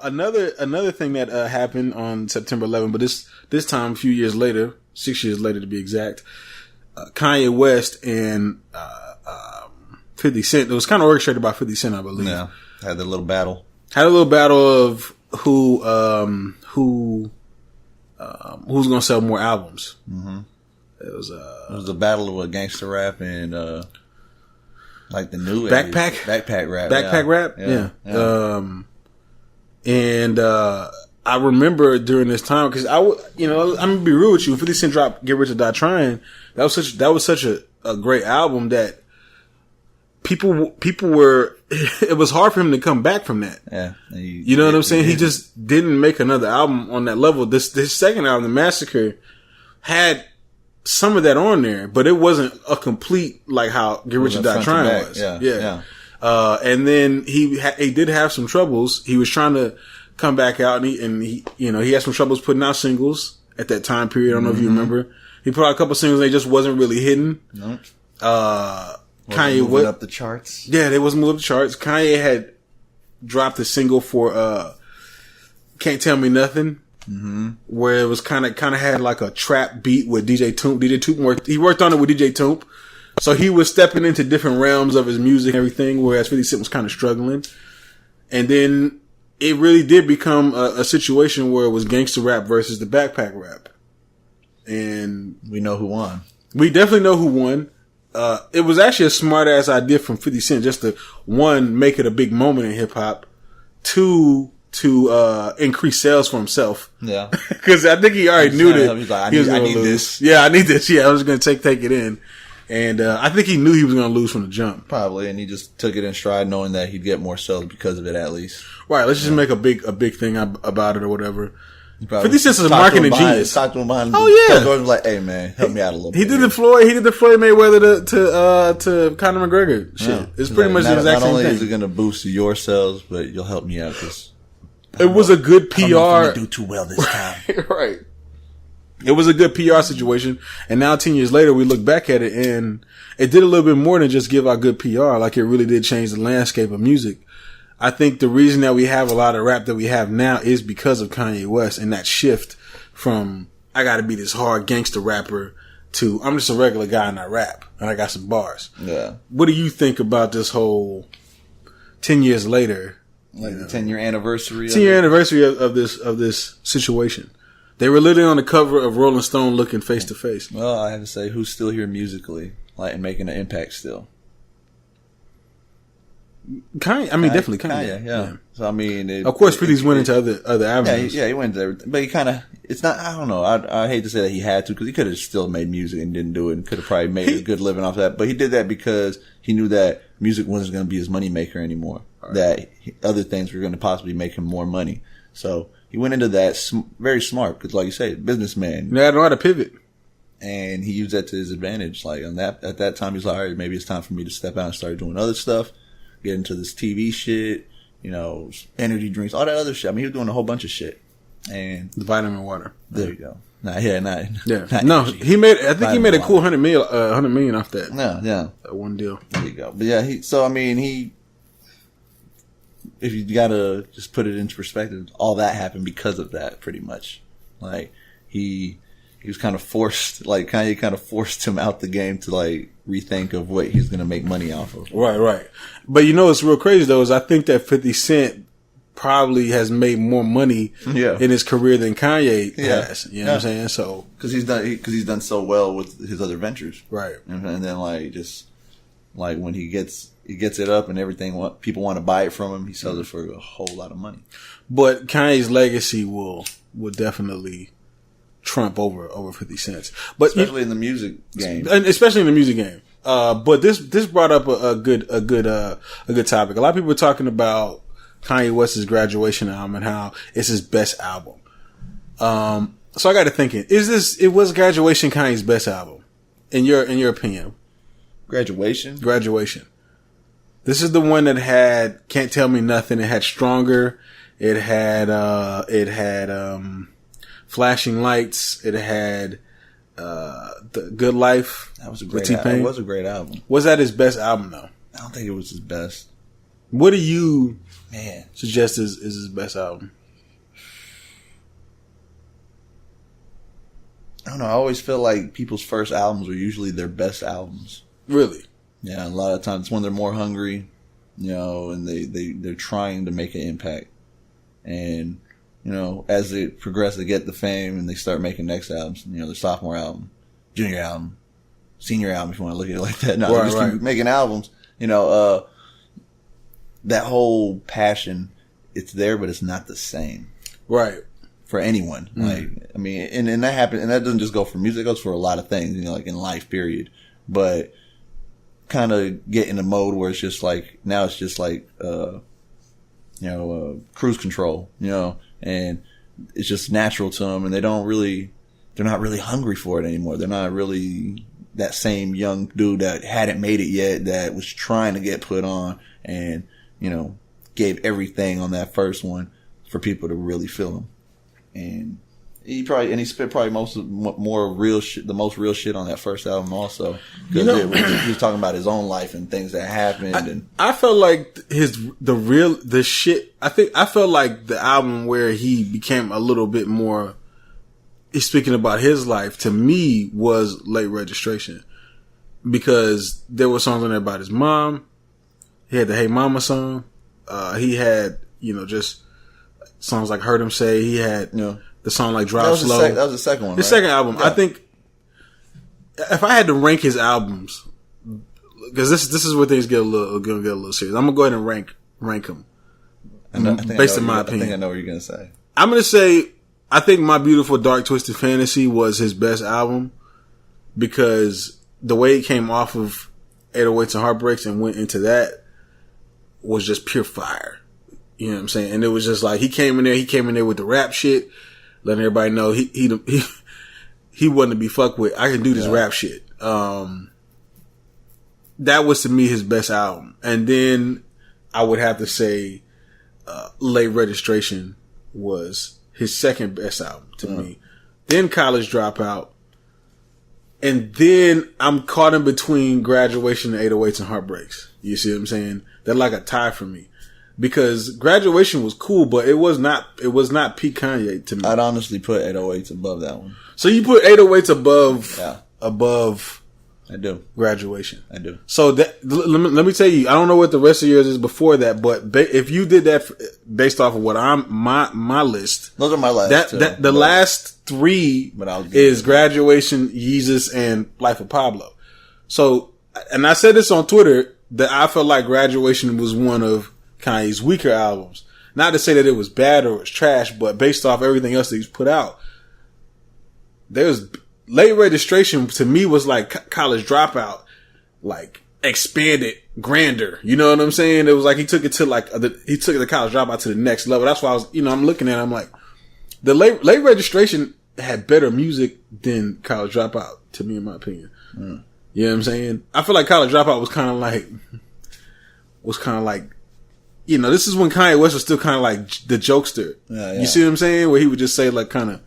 Another thing that happened on September 11th, but this time a few years later, 6 years later to be exact, Kanye West and 50 Cent. It was kind of orchestrated by 50 Cent, I believe. Yeah, had a little battle. Had a little battle of who's gonna sell more albums. Mm-hmm. It was a battle of a gangster rap and like the new backpack rap. Yeah. And I remember during this time because I'm gonna be real with you. 50 Cent dropped "Get Rich or Die Trying." That was such a great album that people were. It was hard for him to come back from that. Yeah, you know what I'm saying. He just didn't make another album on that level. This second album, The Massacre, had some of that on there, but it wasn't a complete like how "Get Rich or Die Trying" was. Yeah. And then he did have some troubles. He was trying to come back out, and he had some troubles putting out singles at that time period. I don't know if you remember. He put out a couple singles, and they just wasn't really hitting. Nope. Kanye moving up the charts. Yeah, they wasn't moving up the charts. Kanye had dropped a single for "Can't Tell Me Nothing." Mm-hmm. Where it was kind of had like a trap beat with DJ Toomp. DJ Toomp worked on it with DJ Toomp. So he was stepping into different realms of his music and everything, whereas 50 Cent was kind of struggling. And then it really did become a situation where it was gangster rap versus the backpack rap. And we know who won. We definitely know who won. It was actually a smart ass idea from 50 Cent just to, one, make it a big moment in hip hop, two, to increase sales for himself. Yeah. Because I think he already knew that he was like, I need this. Yeah, I need this. Yeah, I was going to take it in. And I think he knew he was going to lose from the jump. Probably, and he just took it in stride, knowing that he'd get more sales because of it, at least. Right, let's just make a big thing about it or whatever. 50 Cent is a marketing genius. Talk to him behind like, hey man, help me out a little bit. He did the Floyd Mayweather to Conor McGregor shit. Yeah. It's pretty much the exact same thing. Not only is it going to boost your sales, but you'll help me out because it was a good PR. I don't know if I'm gonna do too well this time. Right. It was a good PR situation, and now 10 years later, we look back at it, and it did a little bit more than just give out good PR. Like, it really did change the landscape of music. I think the reason that we have a lot of rap that we have now is because of Kanye West and that shift from, I gotta be this hard gangster rapper to, I'm just a regular guy and I rap, and I got some bars. Yeah. What do you think about this whole 10 years later? Like the 10-year anniversary? 10-year anniversary of this situation. They were literally on the cover of Rolling Stone looking face to face. Well, I have to say, who's still here musically, like, and making an impact still? Kanye, I mean, definitely Kanye. Yeah. So, I mean, of course, 50's went into other avenues. Yeah, he went into everything. But he kind of, it's not, I don't know. I hate to say that he had to, because he could have still made music and didn't do it, and could have probably made a good living off that. But he did that because he knew that music wasn't going to be his moneymaker anymore. Right. That other things were going to possibly make him more money. So, he went into that very smart, because like you say, businessman. Yeah, I know how to pivot. And he used that to his advantage. Like, at that time, he was like, all right, maybe it's time for me to step out and start doing other stuff. Get into this TV shit, energy drinks, all that other shit. I mean, he was doing a whole bunch of shit. And the vitamin water. There you go. Not energy. He made a cool $100 million off that. Yeah. That one deal. There you go. But yeah, if you gotta just put it into perspective, all that happened because of that, pretty much. Like, he was kind of forced, like, Kanye kind of forced him out the game to, like, rethink of what he's going to make money off of. Right. But what's real crazy, though, is I think that 50 Cent probably has made more money in his career than Kanye has. You know what I'm saying? So, because he's done so well with his other ventures. Right. And then, like, just, like, when he gets it up and everything, people want to buy it from him, he sells it for a whole lot of money. But Kanye's legacy will definitely trump over 50 Cent, but especially in the music game. But this brought up a good topic. A lot of people were talking about Kanye West's Graduation album and how it's his best album. So I got to thinking, was Graduation Kanye's best album in your opinion? Graduation. This is the one that had Can't Tell Me Nothing. It had Stronger. It had Flashing Lights. It had The Good Life. That was a great album. It was a great album. Was that his best album, though? I don't think it was his best. What do you Man, suggest is his best album? I don't know. I always feel like people's first albums are usually their best albums. Really? Yeah, a lot of times it's when they're more hungry, and they're trying to make an impact. And, as they progress, they get the fame and they start making next albums. Their sophomore album, junior album, senior album, if you want to look at it like that. No, they just keep making albums. That whole passion, it's there, but it's not the same. Right. For anyone. And that happens, and that doesn't just go for music, it goes for a lot of things, like in life, period. But kind of get in a mode where it's just like, now it's just like, cruise control, and it's just natural to them, and they're not really hungry for it anymore. They're not really that same young dude that hadn't made it yet, that was trying to get put on and, gave everything on that first one for people to really feel him. And he spit probably the most real shit on that first album also, because he was talking about his own life and things that happened. I felt like I felt like the album where he became a little bit more, he's speaking about his life, to me, was Late Registration, because there were songs on there about his mom. He had the Hey Mama song. He had just songs like Heard Him Say. He had the song like Drive Slow. That was the second one. His second album. Yeah. I think if I had to rank his albums, because this is where things get a little serious. I'm gonna go ahead and rank them based on my opinion. I think I know what you're gonna say. I'm gonna say I think My Beautiful Dark Twisted Fantasy was his best album, because the way it came off of 808s and Heartbreaks and went into that was just pure fire. You know what I'm saying? And it was just like he came in there with the rap shit, letting everybody know he wasn't to be fucked with. I can do this rap shit. That was to me his best album. And then I would have to say Late Registration was his second best album to me. Then College Dropout. And then I'm caught in between Graduation and 808s and Heartbreaks. You see what I'm saying? They're like a tie for me. Because Graduation was cool, but it was not peak Kanye to me. I'd honestly put 808s above that one. So you put 808s above I do. Graduation. I do. So let me tell you, I don't know what the rest of yours is before that, but if you did that based off of what my list. Those are my last two. The last three is Graduation, Yeezus, and Life of Pablo. So, and I said this on Twitter, that I felt like Graduation was one of Kanye's weaker albums. Not to say that it was bad or it was trash, but based off everything else that he's put out, there's Late Registration to me was like College Dropout, like expanded, grander. You know what I'm saying? It was like he took it to the College Dropout to the next level. That's why I was, I'm looking at it, I'm like, the late Registration had better music than College Dropout to me, in my opinion. You know what I'm saying? I feel like College Dropout was kind of like, this is when Kanye West was still kind of like the jokester. Yeah. You see what I'm saying? Where he would just say like kind of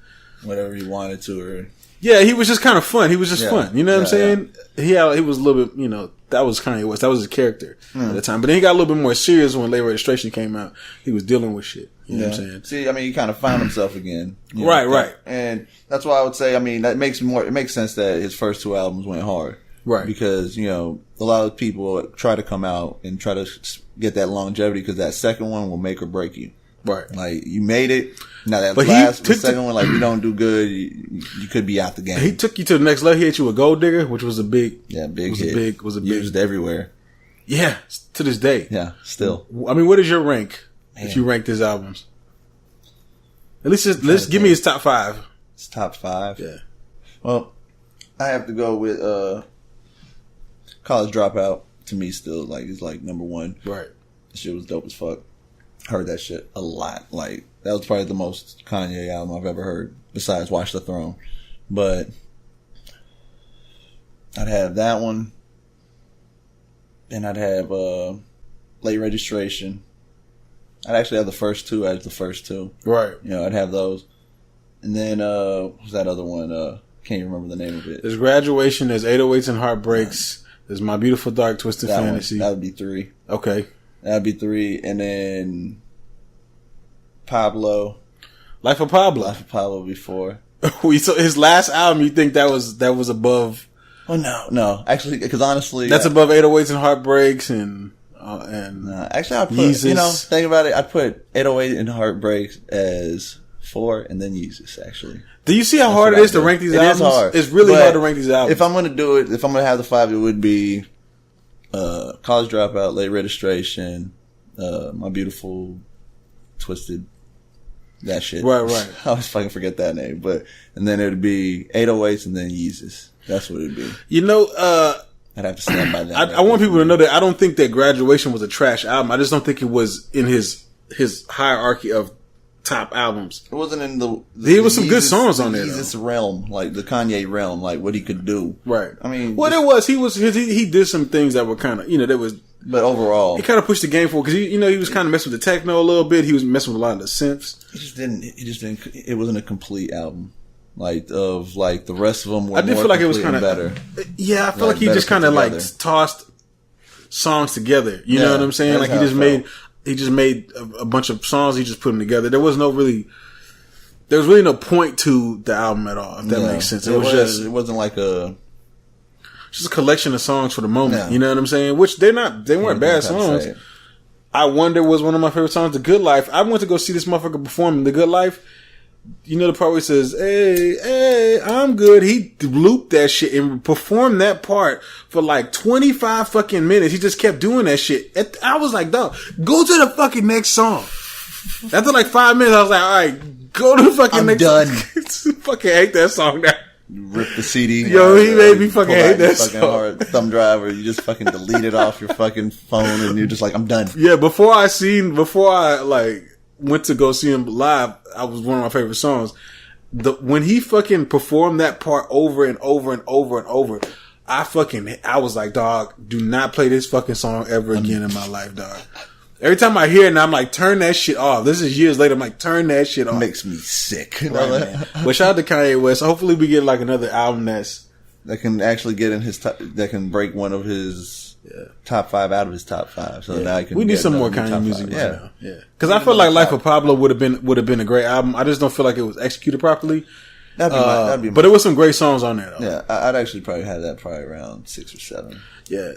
whatever he wanted to, or he was just kind of fun. He was just fun. You know what I'm saying? Yeah. He was a little bit, that was Kanye West. That was his character at the time. But then he got a little bit more serious when Late Registration came out. He was dealing with shit. You know what I'm saying? See, he kind of found himself again. Right. And that's why I would say, it makes sense that his first two albums went hard. Right. Because, a lot of people try to come out and try to get that longevity, because that second one will make or break you. Right. Like, you made it. Now the second one, like, you don't do good, you could be out the game. He took you to the next level. He hit you with Gold Digger, which was a big hit. Was a big used everywhere. Yeah, to this day. Yeah, still. What is your rank if you rank his albums? At least let's give me his top 5. His top 5? Yeah. Well, I have to go with College Dropout. To me, still is number one. Right. That shit was dope as fuck. Heard that shit a lot. Like, that was probably the most Kanye album I've ever heard, besides Watch the Throne. But I'd have that one. Then I'd have Late Registration. I'd actually have the first two as the first two. Right. I'd have those. And then what's that other one? Can't even remember the name of it. There's Graduation, there's 808s and Heartbreaks, there's My Beautiful Dark Twisted Fantasy. That would be 3. Okay. That'd be 3, and then Pablo. Life of Pablo. Life of Pablo would be 4. So his last album, you think that was above? Oh no, actually, because honestly, that's above 808s and Heartbreaks and actually, I'd put Yeezus. Think about it. I'd put 808 and Heartbreaks as 4, and then Yeezus. Actually, do you see how hard it is to rank these albums? It is hard. It's really hard to rank these albums. If I'm gonna do it, if I'm gonna have the 5, it would be College Dropout, Late Registration, My Beautiful Twisted. That shit. Right. I always fucking forget that name. And then it would be 808s and then Yeezus. That's what it would be. You know, I'd have to stand by that. I want people to know that I don't think that Graduation was a trash album. I just don't think it was in his hierarchy of top albums. It wasn't in the there was some good songs on there. Yeezus realm, like the Kanye realm, like what he could do. Right. I mean, well, he did some things that were kind of, that was. But overall, he kind of pushed the game forward because he was kind of messing with the techno a little bit. He was messing with a lot of the synths. He just didn't. It wasn't a complete album. Like the rest of them were. I did feel like it was kind of better. Yeah, I feel like he just kind of like tossed songs together. You know what I'm saying? Like he just made a bunch of songs. He just put them together. There was really no point to the album at all. If that makes sense, it wasn't like just a collection of songs for the moment. Yeah. You know what I'm saying? Which they weren't bad songs. I Wonder was one of my favorite songs. The Good Life. I went to go see this motherfucker perform The Good Life. You know the part where he says, hey, I'm good. He looped that shit and performed that part for like 25 fucking minutes. He just kept doing that shit. I was like, dog, go to the fucking next song. After like 5 minutes, I was like, all right, go to the fucking next done. song. Fucking hate that song now. Rip the CD. Yo, he made me fucking hate that fucking song. Hard thumb drive, or you just fucking delete it off your fucking phone, and you're just like, I'm done. Yeah, before I like went to go see him live, I was one of my favorite songs. When he fucking performed that part over and over and over and over, I was like, dog, do not play this fucking song ever again in my life, dog. Every time I hear it, now I'm like, turn that shit off. This is years later. I'm like, turn that shit off. It makes me sick. Right, man. But shout out to Kanye West. Hopefully we get like another album that can actually get in his that can break one of his top 5 out of his top 5. So now I can. We need some more Kanye music right now. Yeah. Because I feel like Life of Pablo would have been a great album. I just don't feel like it was executed properly. That'd be but there was some great songs on there though. Yeah, I'd actually probably have that around 6 or 7. Yeah.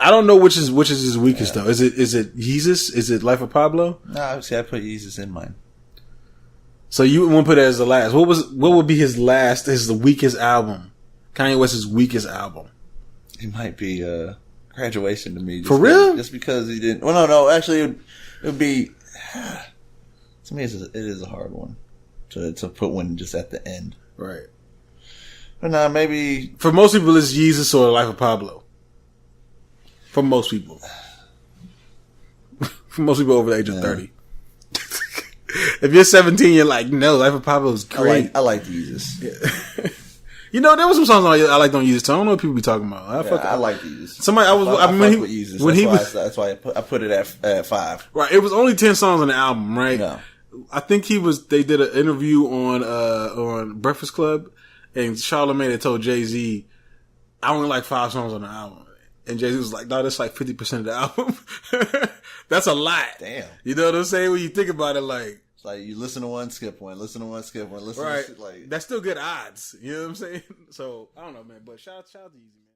I don't know which is his weakest though. Is it Yeezus? Is it Life of Pablo? No, see, I put Yeezus in mine. So you won't put it as the last. What would be his last? The weakest album. Kanye West's weakest album. It might be Graduation to me. For real? Just because he didn't. Well, no. Actually, it would be. To me, it is a hard one to put one just at the end. Right. But no, maybe for most people, it's Yeezus or Life of Pablo. For most people. For most people over the age of 30. If you're 17, you're like, no, Life of Pablo is great. I like Yeezus. Yeah. there were some songs I like on Yeezus. I don't know what people be talking about. I like Yeezus. Somebody, with Yeezus. That's why I put it at 5. Right. It was only 10 songs on the album, right? Yeah. I think they did an interview on Breakfast Club, and Charlamagne had told Jay-Z, I only like 5 songs on the album. And Jay-Z was like, no, that's like 50% of the album. That's a lot. Damn. You know what I'm saying? When you think about it, like. It's like you listen to one, skip one, listen to one, skip one, listen right. to like. That's still good odds. You know what I'm saying? So, I don't know, man. But shout out to Yeezy, man.